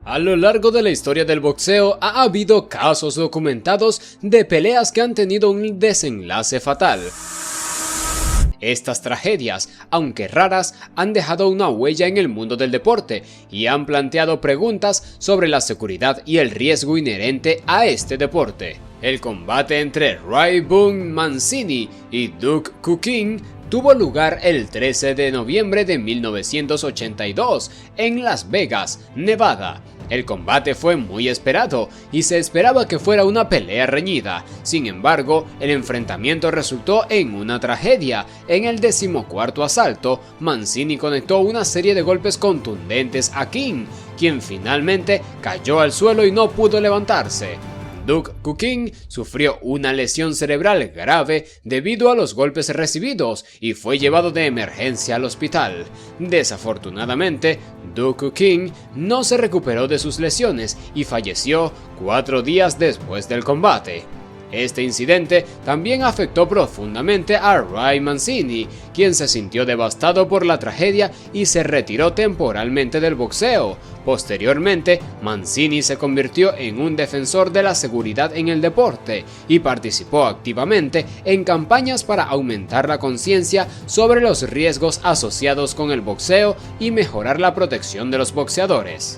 A lo largo de la historia del boxeo ha habido casos documentados de peleas que han tenido un desenlace fatal. Estas tragedias, aunque raras, han dejado una huella en el mundo del deporte y han planteado preguntas sobre la seguridad y el riesgo inherente a este deporte. El combate entre Ray Boone Mancini y Doug Cuquin tuvo lugar el 13 de noviembre de 1982 en Las Vegas, Nevada. El combate fue muy esperado y se esperaba que fuera una pelea reñida. Sin embargo, el enfrentamiento resultó en una tragedia. En el 14º asalto, Mancini conectó una serie de golpes contundentes a King, quien finalmente cayó al suelo y no pudo levantarse. Doug Cuquin sufrió una lesión cerebral grave debido a los golpes recibidos y fue llevado de emergencia al hospital. Desafortunadamente, Doug Cuquin no se recuperó de sus lesiones y falleció 4 días después del combate. Este incidente también afectó profundamente a Ray Mancini, quien se sintió devastado por la tragedia y se retiró temporalmente del boxeo. Posteriormente, Mancini se convirtió en un defensor de la seguridad en el deporte y participó activamente en campañas para aumentar la conciencia sobre los riesgos asociados con el boxeo y mejorar la protección de los boxeadores.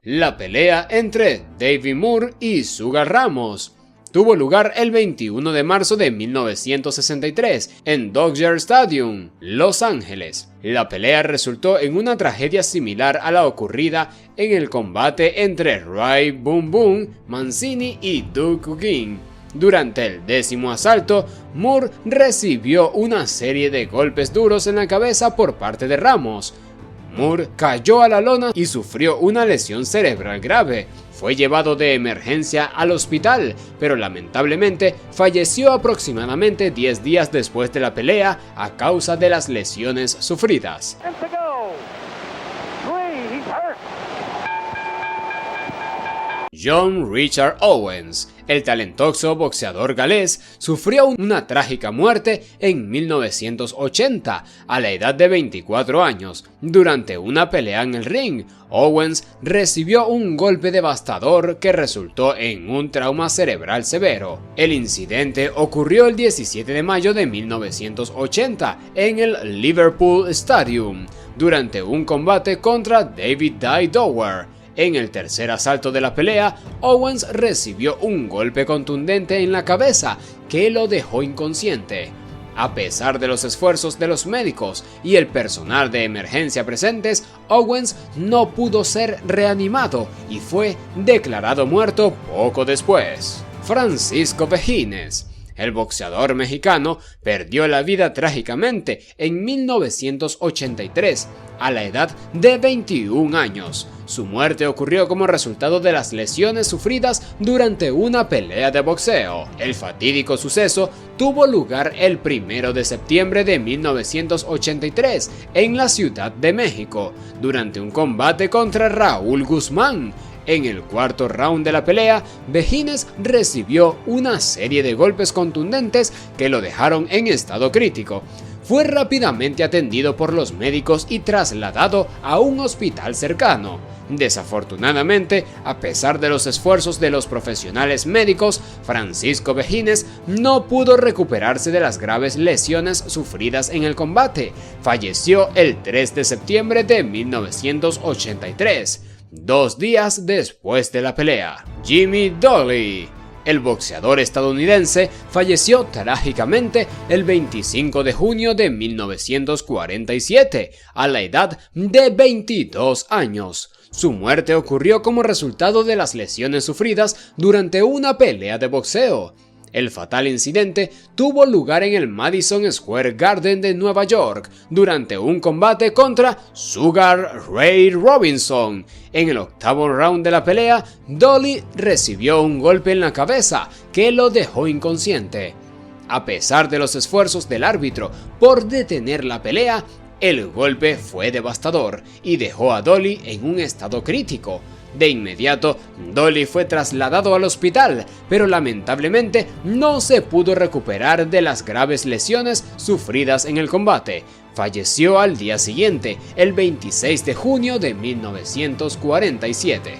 La pelea entre Davey Moore y Sugar Ramos tuvo lugar el 21 de marzo de 1963 en Dodger Stadium, Los Ángeles. La pelea resultó en una tragedia similar a la ocurrida en el combate entre Ray Boone Mancini y Doug Cuquin. Durante el 10º asalto, Moore recibió una serie de golpes duros en la cabeza por parte de Ramos. Moore cayó a la lona y sufrió una lesión cerebral grave. Fue llevado de emergencia al hospital, pero lamentablemente falleció aproximadamente 10 días después de la pelea a causa de las lesiones sufridas. John Richard Owens, el talentoso boxeador galés, sufrió una trágica muerte en 1980 a la edad de 24 años. Durante una pelea en el ring, Owens recibió un golpe devastador que resultó en un trauma cerebral severo. El incidente ocurrió el 17 de mayo de 1980 en el Liverpool Stadium, durante un combate contra David Dower. En el tercer asalto de la pelea, Owens recibió un golpe contundente en la cabeza que lo dejó inconsciente. A pesar de los esfuerzos de los médicos y el personal de emergencia presentes, Owens no pudo ser reanimado y fue declarado muerto poco después. Francisco Vejines. El boxeador mexicano perdió la vida trágicamente en 1983 a la edad de 21 años. Su muerte ocurrió como resultado de las lesiones sufridas durante una pelea de boxeo. El fatídico suceso tuvo lugar el 1 de septiembre de 1983 en la Ciudad de México, durante un combate contra Raúl Guzmán. En el cuarto round de la pelea, Vejines recibió una serie de golpes contundentes que lo dejaron en estado crítico. Fue rápidamente atendido por los médicos y trasladado a un hospital cercano. Desafortunadamente, a pesar de los esfuerzos de los profesionales médicos, Francisco Vejines no pudo recuperarse de las graves lesiones sufridas en el combate. Falleció el 3 de septiembre de 1983. 2 días después de la pelea. Jimmy Dolly. El boxeador estadounidense falleció trágicamente el 25 de junio de 1947 a la edad de 22 años. Su muerte ocurrió como resultado de las lesiones sufridas durante una pelea de boxeo. El fatal incidente tuvo lugar en el Madison Square Garden de Nueva York durante un combate contra Sugar Ray Robinson. En el 8º round de la pelea, Dolly recibió un golpe en la cabeza que lo dejó inconsciente. A pesar de los esfuerzos del árbitro por detener la pelea, el golpe fue devastador y dejó a Dolly en un estado crítico. De inmediato, Dolly fue trasladado al hospital, pero lamentablemente no se pudo recuperar de las graves lesiones sufridas en el combate. Falleció al día siguiente, el 26 de junio de 1947.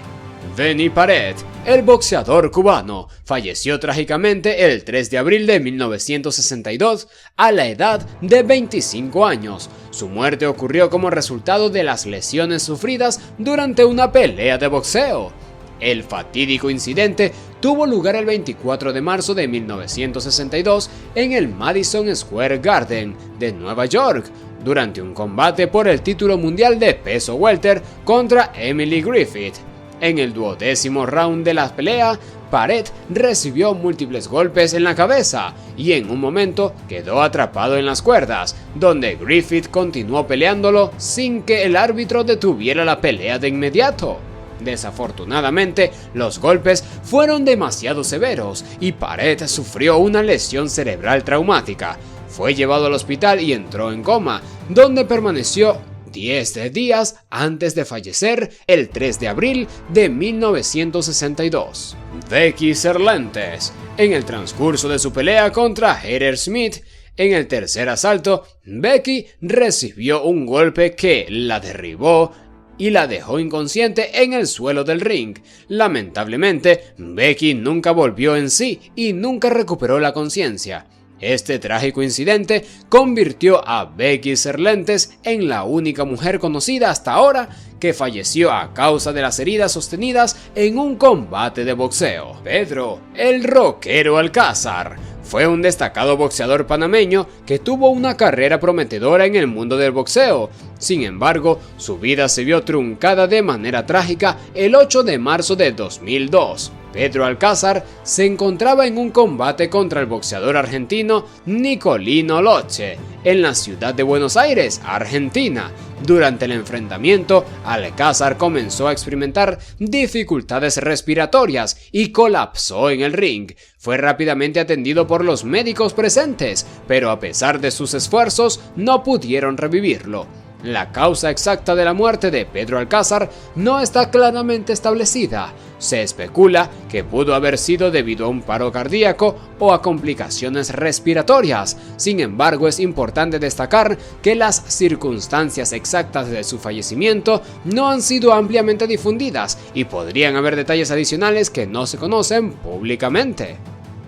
Benny Paret, el boxeador cubano, falleció trágicamente el 3 de abril de 1962 a la edad de 25 años. Su muerte ocurrió como resultado de las lesiones sufridas durante una pelea de boxeo. El fatídico incidente tuvo lugar el 24 de marzo de 1962 en el Madison Square Garden de Nueva York, durante un combate por el título mundial de peso welter contra Emily Griffith. En el 12º round de la pelea, Paret recibió múltiples golpes en la cabeza y en un momento quedó atrapado en las cuerdas, donde Griffith continuó peleándolo sin que el árbitro detuviera la pelea de inmediato. Desafortunadamente, los golpes fueron demasiado severos y Paret sufrió una lesión cerebral traumática. Fue llevado al hospital y entró en coma, donde permaneció 10 días antes de fallecer el 3 de abril de 1962. Becky Cervantes. En el transcurso de su pelea contra Heather Smith, en el tercer asalto, Becky recibió un golpe que la derribó y la dejó inconsciente en el suelo del ring. Lamentablemente, Becky nunca volvió en sí y nunca recuperó la conciencia. Este trágico incidente convirtió a Becky Cervantes en la única mujer conocida hasta ahora que falleció a causa de las heridas sostenidas en un combate de boxeo. Pedro el Rockero Alcázar fue un destacado boxeador panameño que tuvo una carrera prometedora en el mundo del boxeo. Sin embargo, su vida se vio truncada de manera trágica el 8 de marzo de 2002. Pedro Alcázar se encontraba en un combate contra el boxeador argentino Nicolino Loche en la ciudad de Buenos Aires, Argentina. Durante el enfrentamiento, Alcázar comenzó a experimentar dificultades respiratorias y colapsó en el ring. Fue rápidamente atendido por los médicos presentes, pero a pesar de sus esfuerzos, no pudieron revivirlo. La causa exacta de la muerte de Pedro Alcázar no está claramente establecida. Se especula que pudo haber sido debido a un paro cardíaco o a complicaciones respiratorias. Sin embargo, es importante destacar que las circunstancias exactas de su fallecimiento no han sido ampliamente difundidas y podrían haber detalles adicionales que no se conocen públicamente.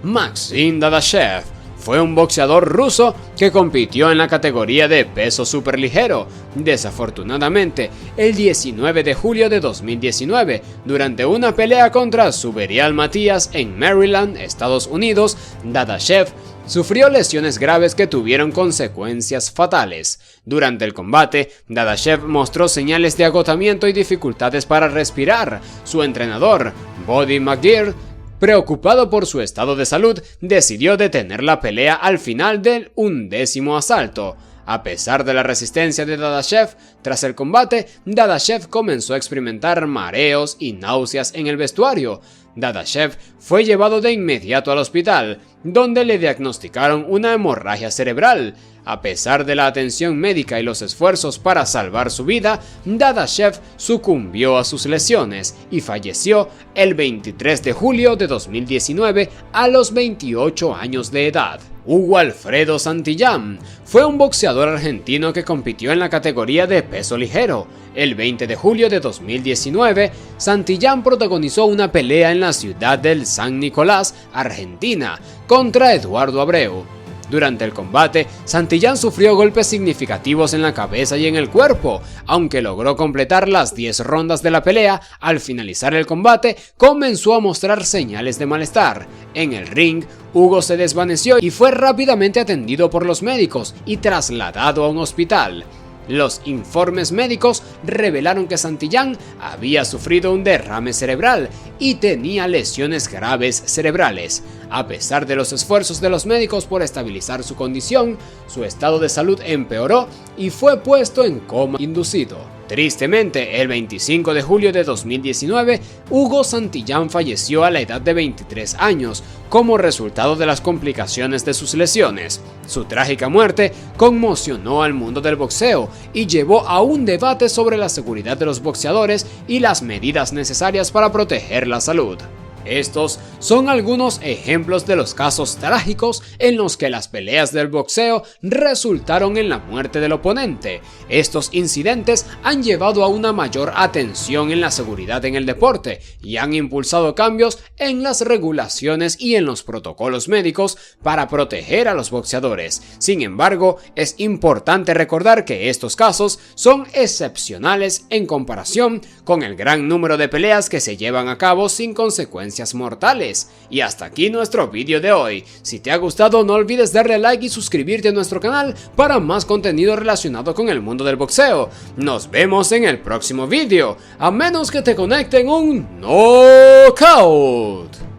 Maxim Dadashev fue un boxeador ruso que compitió en la categoría de peso superligero. Desafortunadamente, el 19 de julio de 2019, durante una pelea contra Suberial Matías en Maryland, Estados Unidos, Dadashev sufrió lesiones graves que tuvieron consecuencias fatales. Durante el combate, Dadashev mostró señales de agotamiento y dificultades para respirar. Su entrenador, Buddy McGeer, preocupado por su estado de salud, decidió detener la pelea al final del 11º asalto. A pesar de la resistencia de Dadashev, tras el combate, Dadashev comenzó a experimentar mareos y náuseas en el vestuario. Dadashev fue llevado de inmediato al hospital, donde le diagnosticaron una hemorragia cerebral. A pesar de la atención médica y los esfuerzos para salvar su vida, Dadashev sucumbió a sus lesiones y falleció el 23 de julio de 2019 a los 28 años de edad. Hugo Alfredo Santillán fue un boxeador argentino que compitió en la categoría de peso ligero. El 20 de julio de 2019, Santillán protagonizó una pelea en la ciudad del San Nicolás, Argentina, contra Eduardo Abreu. Durante el combate, Santillán sufrió golpes significativos en la cabeza y en el cuerpo. Aunque logró completar las 10 rondas de la pelea, al finalizar el combate comenzó a mostrar señales de malestar. En el ring, Hugo se desvaneció y fue rápidamente atendido por los médicos y trasladado a un hospital. Los informes médicos revelaron que Santillán había sufrido un derrame cerebral y tenía lesiones graves cerebrales. A pesar de los esfuerzos de los médicos por estabilizar su condición, su estado de salud empeoró y fue puesto en coma inducido. Tristemente, el 25 de julio de 2019, Hugo Santillán falleció a la edad de 23 años como resultado de las complicaciones de sus lesiones. Su trágica muerte conmocionó al mundo del boxeo y llevó a un debate sobre la seguridad de los boxeadores y las medidas necesarias para proteger la salud. Estos son algunos ejemplos de los casos trágicos en los que las peleas del boxeo resultaron en la muerte del oponente. Estos incidentes han llevado a una mayor atención en la seguridad en el deporte y han impulsado cambios en las regulaciones y en los protocolos médicos para proteger a los boxeadores. Sin embargo, es importante recordar que estos casos son excepcionales en comparación con el gran número de peleas que se llevan a cabo sin consecuencias mortales. Y hasta aquí nuestro vídeo de hoy. Si te ha gustado, no olvides darle like y suscribirte a nuestro canal para más contenido relacionado con el mundo del boxeo. Nos vemos en el próximo vídeo, a menos que te conecten un knockout.